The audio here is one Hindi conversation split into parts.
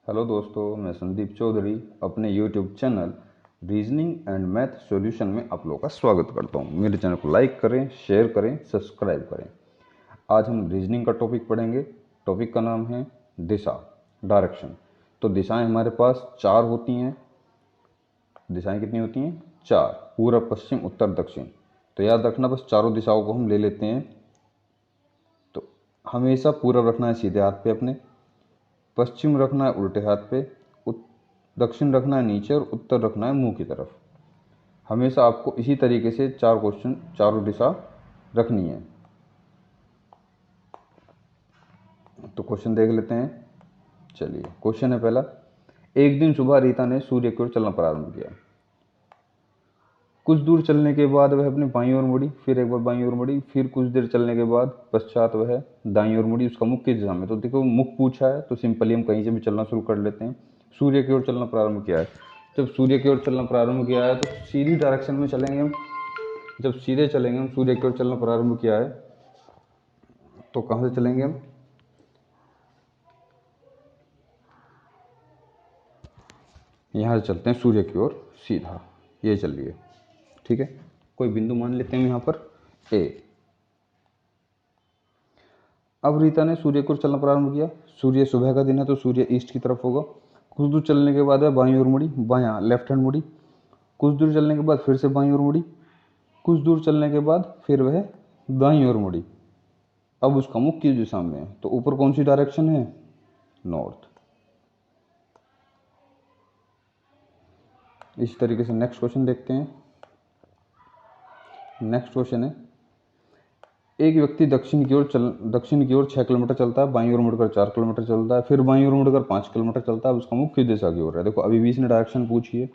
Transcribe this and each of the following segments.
हेलो दोस्तों, मैं संदीप चौधरी अपने YouTube channel reasoning and math solution में आप लोगों का स्वागत करता हूं। मेरे चैनल को लाइक करें, शेयर करें, सब्सक्राइब करें। आज हम रीजनिंग का टॉपिक पढ़ेंगे। टॉपिक का नाम है दिशा, डायरेक्शन। तो दिशाएं हमारे पास चार होती हैं। दिशाएं कितनी होती हैं? चार, पूर्व, पश्चिम, उत्तर, दक्षिण। तो याद रखना, बस चारों दिशाओं को हम ले लेते हैं। तो हमेशा पूर्व रखना है सीधे हाथ पे अपने, पश्चिम रखना है उल्टे हाथ पे, दक्षिण रखना है नीचे और उत्तर रखना है मुंह की तरफ। हमेशा आपको इसी तरीके से चार क्वेश्चन, चारों दिशा रखनी है। तो क्वेश्चन देख लेते हैं। चलिए, क्वेश्चन है पहला। एक दिन सुबह रीता ने सूर्य की ओर चलना प्रारंभ किया। कुछ दूर चलने के बाद वह अपने बाईं ओर मुड़ी, फिर एक बार बाईं ओर मुड़ी, फिर कुछ देर चलने के बाद पश्चात वह दाईं ओर मुड़ी। उसका मुख किस दिशा में? तो देखो, मुख पूछा है तो सिंपली हम कहीं से भी चलना शुरू कर लेते हैं। सूर्य की ओर चलना प्रारंभ किया है। जब सूर्य की ओर चलना प्रारंभ किया है तो सीधी डायरेक्शन में चलेंगे हम। जब सीधे चलेंगे हम, सूर्य की ओर चलना प्रारंभ किया है तो कहाँ से चलेंगे हम? यहाँ से चलते हैं सूर्य की ओर सीधा। ये चलिए, ठीक है। कोई बिंदु मान लेते हैं यहाँ पर ए। अब रीता ने सूर्य की ओर चलना प्रारंभ किया। सूर्य सुबह का दिन है तो सूर्य ईस्ट की तरफ होगा। कुछ दूर चलने के बाद वह बाईं ओर मुड़ी, बायां लेफ्ट हैंड मुड़ी। कुछ दूर चलने के बाद फिर से बाईं ओर मुड़ी। कुछ दूर चलने के बाद फिर वह दाईं ओर मुड़ी। अब उसका मुख किस दिशा में है? तो ऊपर कौन सी डायरेक्शन है? नॉर्थ। इसी तरीके से नेक्स्ट क्वेश्चन देखते हैं। नेक्स्ट क्वेश्चन है, एक व्यक्ति दक्षिण की ओर 6 किलोमीटर चलता है, बाईं ओर मुड़कर 4 किलोमीटर चलता है, फिर बाईं ओर मुड़कर 5 किलोमीटर चलता है। उसका मुख किस दिशा की ओर है? देखो, अभी भी इसने डायरेक्शन पूछी है।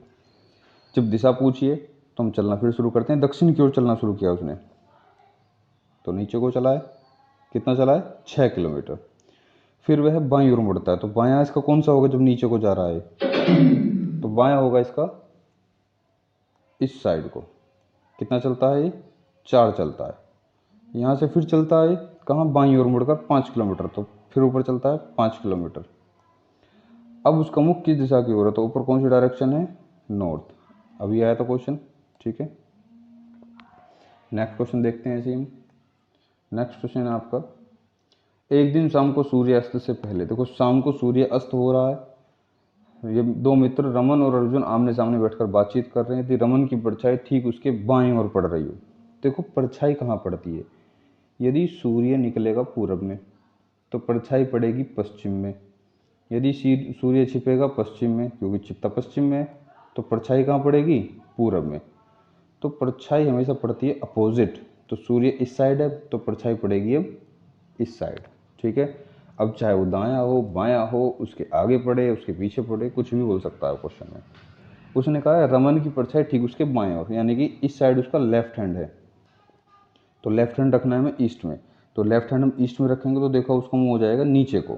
जब दिशा पूछी है तो हम चलना फिर शुरू करते हैं। दक्षिण की ओर चलना शुरू किया उसने तो नीचे को चला है। कितना चला है? 6 किलोमीटर। फिर वह बाईं ओर मुड़ता है तो बायां इसका कौन सा होगा जब नीचे को जा रहा है? तो बायां होगा इसका इस साइड को। कितना चलता है ये? 4 चलता है। यहाँ से फिर चलता है कहाँ? बाईं ओर मुड़कर 5 किलोमीटर। तो फिर ऊपर चलता है 5 किलोमीटर। अब उसका मुख किस दिशा की ओर है? तो ऊपर कौन सी डायरेक्शन है? नॉर्थ। अभी आया था क्वेश्चन, ठीक है। नेक्स्ट क्वेश्चन देखते हैं ऐसे हम। नेक्स्ट क्वेश्चन है आपका, एक दिन शाम को सूर्य अस्त से पहले। देखो, शाम को सूर्य अस्त हो रहा है। ये दो मित्र रमन और अर्जुन आमने सामने बैठकर बातचीत कर रहे थे। रमन की परछाई ठीक उसके बाएं ओर पड़ रही हो। देखो, परछाई कहाँ पड़ती है? यदि सूर्य निकलेगा पूरब में तो परछाई पड़ेगी पश्चिम में। यदि सूर्य छिपेगा पश्चिम में, क्योंकि छिपता पश्चिम में, तो परछाई कहाँ पड़ेगी? पूरब में। तो परछाई हमेशा पड़ती है अपोजिट। तो सूर्य इस साइड है तो परछाई पड़ेगी अब इस साइड, ठीक है। अब चाहे वो दायां हो, बायां हो, उसके आगे पड़े, उसके पीछे पड़े, कुछ भी बोल सकता है क्वेश्चन में। उसने कहा है रमन की परछाई ठीक उसके बाएं ओर, यानी कि इस साइड उसका लेफ्ट हैंड है। तो लेफ्ट हैंड रखना है हमें ईस्ट में। तो लेफ्ट हैंड हम ईस्ट में रखेंगे तो देखो उसका मुंह हो जाएगा नीचे को।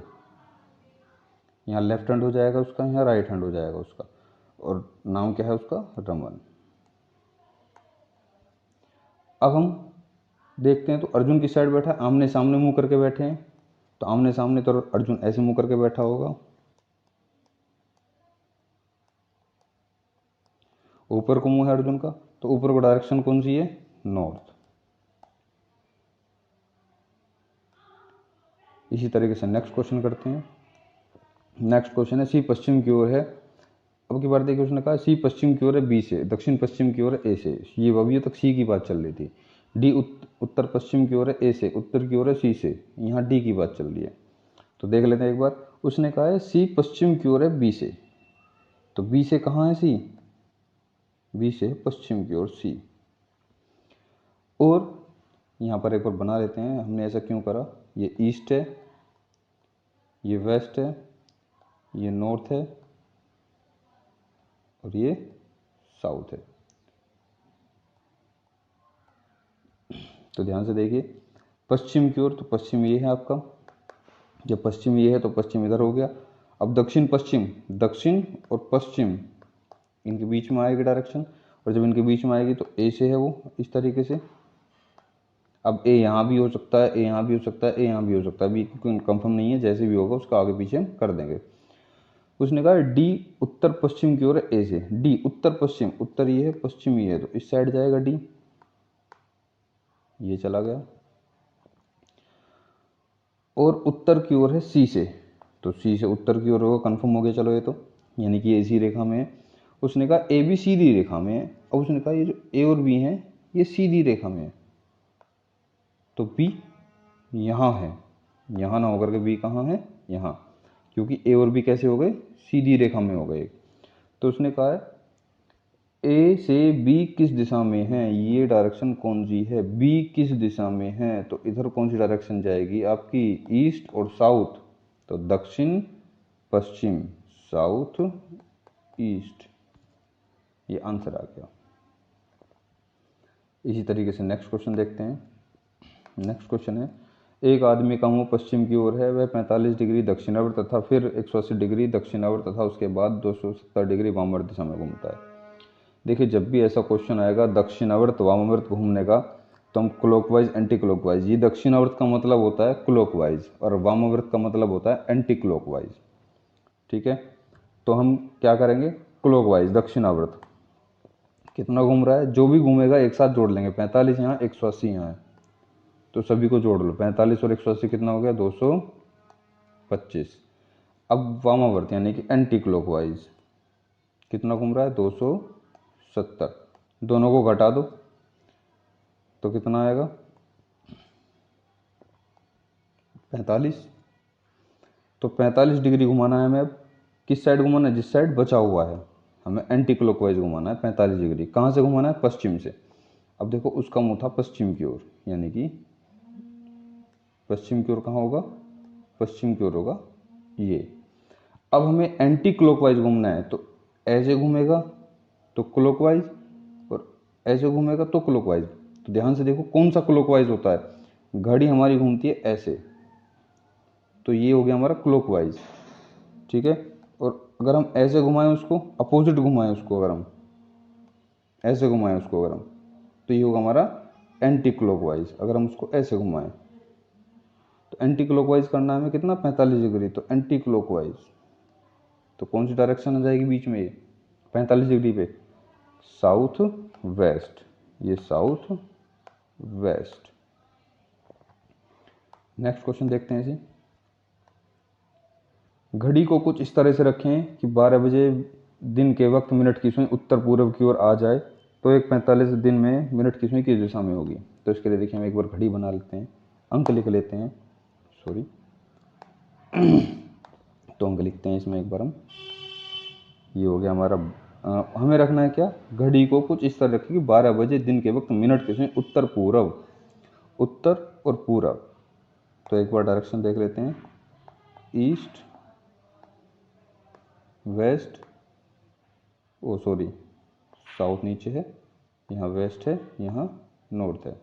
यहाँ लेफ्ट हैंड हो जाएगा उसका, यहाँ राइट हैंड हो जाएगा उसका। और नाम क्या है उसका? रमन। अब हम देखते हैं तो अर्जुन किस साइड बैठा है? आमने सामने मुंह करके बैठे हैं। तो आमने सामने तो अर्जुन ऐसे मुंह करके बैठा होगा। ऊपर को मुंह है अर्जुन का, तो ऊपर को डायरेक्शन कौन सी है? नॉर्थ। इसी तरीके से नेक्स्ट क्वेश्चन करते हैं। नेक्स्ट क्वेश्चन है, सी पश्चिम की ओर है। अब की बार देखिए, उसने कहा सी पश्चिम की ओर है बी से, दक्षिण पश्चिम की ओर है ए से। ये अभी तक सी की बात चल रही थी। डी उत्तर पश्चिम की ओर है ए से, उत्तर की ओर है सी से। यहाँ डी की बात चल रही है। तो देख लेते हैं एक बार। उसने कहा है सी पश्चिम की ओर है बी से। तो बी से कहाँ है सी? बी से पश्चिम की ओर सी। और यहाँ पर एक बार बना लेते हैं हमने ऐसा क्यों करा। ये ईस्ट है, ये वेस्ट है, ये नॉर्थ है और ये साउथ है। तो ध्यान से देखिए, पश्चिम की ओर, तो पश्चिम ये है आपका। जब पश्चिम ये है तो पश्चिम इधर हो गया। अब दक्षिण पश्चिम, दक्षिण और पश्चिम इनके बीच में आएगी डायरेक्शन। और जब इनके बीच में आएगी तो ए से है वो इस तरीके से। अब ए यहाँ भी हो सकता है, ए यहाँ भी हो सकता है, ए यहाँ भी हो सकता है। अभी कंफर्म नहीं है, जैसे भी होगा उसका आगे पीछे हम कर देंगे। उसने कहा डी उत्तर पश्चिम की ओर है ए से, डी उत्तर पश्चिम, उत्तर ये है पश्चिम ये है, तो इस साइड जाएगा डी, ये चला गया। और उत्तर की ओर है सी से, तो सी से उत्तर की ओर होगा, कंफर्म हो गया। चलो ये तो यानी कि ऐसी रेखा में है। उसने कहा ए बी सीधी रेखा में है। अब उसने कहा ये जो ए और बी है ये सीधी रेखा में है, तो बी यहाँ है, यहाँ ना होकर के बी कहाँ है, यहाँ, क्योंकि ए और बी कैसे हो गए, सीधी रेखा में हो गए। तो उसने कहा है ए से बी किस दिशा में है, ये डायरेक्शन कौन सी है, बी किस दिशा में है, तो इधर कौन सी डायरेक्शन जाएगी आपकी, ईस्ट और साउथ, तो दक्षिण पश्चिम, साउथ ईस्ट, ये आंसर आ गया। इसी तरीके से नेक्स्ट क्वेश्चन देखते हैं। नेक्स्ट क्वेश्चन है एक आदमी का मुंह पश्चिम की ओर है, वह 45 डिग्री दक्षिणावर्त तथा फिर 180 डिग्री दक्षिणावर्त तथा उसके बाद 270 डिग्री वामावर्त दिशा में घूमता है। देखिए जब भी ऐसा क्वेश्चन आएगा दक्षिणावर्त वामावर्त घूमने का, तो हम क्लॉकवाइज एंटी क्लॉकवाइज, ये दक्षिणावर्त का मतलब होता है क्लॉकवाइज और वामावर्त का मतलब होता है एंटी क्लॉकवाइज, ठीक है। तो हम क्या करेंगे, क्लॉकवाइज दक्षिणावर्त, कितना घूम रहा है, जो भी घूमेगा एक साथ जोड़ लेंगे, 45 यहाँ 180 यहाँ है, तो सभी को जोड़ लो, 45 और 180 कितना हो गया, 225। अब वामावर्त यानी कि एंटी क्लॉकवाइज कितना घूम रहा है, 270, दोनों को घटा दो तो कितना आएगा, 45। तो 45 डिग्री घुमाना है हमें। अब किस साइड घुमाना है, जिस साइड बचा हुआ है, हमें एंटी क्लॉकवाइज घुमाना है 45 डिग्री। कहाँ से घुमाना है, पश्चिम से। अब देखो उसका मुंह था पश्चिम की ओर, यानी कि पश्चिम की ओर कहाँ होगा, पश्चिम की ओर होगा ये। अब हमें एंटी क्लॉकवाइज घूमना है, तो ऐसे घूमेगा तो क्लॉकवाइज, और ऐसे घूमेगा तो क्लॉकवाइज। तो ध्यान से देखो कौन सा क्लॉकवाइज होता है, घड़ी हमारी घूमती है ऐसे, तो ये हो गया हमारा क्लॉकवाइज, ठीक है। और अगर हम ऐसे घुमाएं उसको, अपोजिट घुमाएं उसको, अगर हम ऐसे घुमाएं उसको अगर हम, तो ये होगा हमारा एंटी क्लॉकवाइज। अगर हम उसको ऐसे घुमाएं तो एंटी क्लॉकवाइज करना है हमें कितना, 45 डिग्री, तो एंटी क्लॉकवाइज, तो कौन सी डायरेक्शन आ जाएगी बीच में, ये 45 डिग्री पे, साउथ वेस्ट, ये साउथ वेस्ट। नेक्स्ट क्वेश्चन देखते हैं इसे। घड़ी को कुछ इस तरह से रखें कि 12 बजे दिन के वक्त मिनट की सुई उत्तर पूर्व की ओर आ जाए, तो एक 45 दिन में मिनट की सुई किस दिशा में होगी। तो इसके लिए देखिए हम एक बार घड़ी बना लेते हैं, अंक लिख लेते हैं, सॉरी तो अंक लिखते हैं इसमें एक बार हम, ये हो गया हमारा। हमें रखना है क्या, घड़ी को कुछ इस तरह रखें कि 12 बजे दिन के वक्त मिनट की सुई उत्तर पूर्व, उत्तर और पूर्व। तो एक बार डायरेक्शन देख लेते हैं, ईस्ट वेस्ट, ओ सॉरी साउथ नीचे है, यहाँ वेस्ट है, यहाँ नॉर्थ है,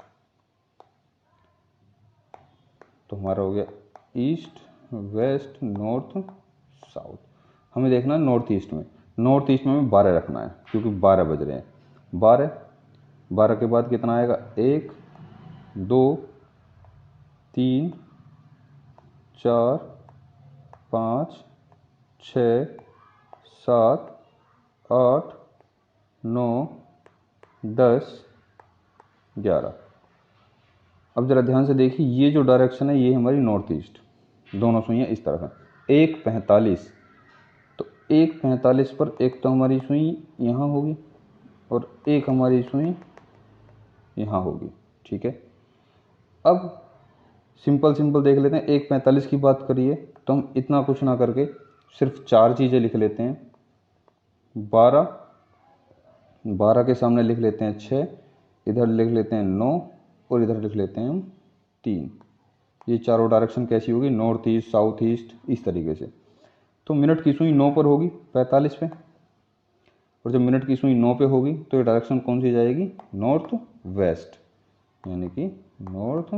तो हमारा हो गया ईस्ट वेस्ट नॉर्थ साउथ। हमें देखना है नॉर्थ ईस्ट में, नॉर्थ ईस्ट में हमें 12 रखना है क्योंकि 12 बज रहे हैं। 12 के बाद कितना आएगा, 1 2 3 4 5 6 7 8 9 10 11। अब ज़रा ध्यान से देखिए, ये जो डायरेक्शन है ये हमारी नॉर्थ ईस्ट, दोनों सुइयाँ इस तरफ हैं। 1:45, तो 1:45 पर एक तो हमारी सुई यहाँ होगी और एक हमारी सुई यहाँ होगी, ठीक है। अब सिंपल देख लेते हैं, 1:45 की बात करिए तो हम इतना कुछ ना करके सिर्फ 4 चीज़ें लिख लेते हैं। 12 के सामने लिख लेते हैं 6, इधर लिख लेते हैं 9 और इधर लिख लेते हैं हम 3। ये चारों डायरेक्शन कैसी होगी, नॉर्थ ईस्ट साउथ ईस्ट, इस तरीके से। तो मिनट की सुई 9 पर होगी 45 पे, और जब मिनट की सुई 9 पे होगी तो ये डायरेक्शन कौन सी जाएगी, नॉर्थ वेस्ट, यानी कि नॉर्थ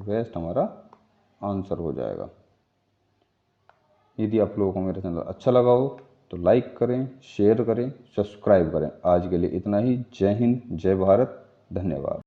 वेस्ट हमारा आंसर हो जाएगा। यदि आप लोगों को मेरा चैनल अच्छा लगा हो तो लाइक करें, शेयर करें, सब्सक्राइब करें। आज के लिए इतना ही। जय हिंद, जय भारत, धन्यवाद।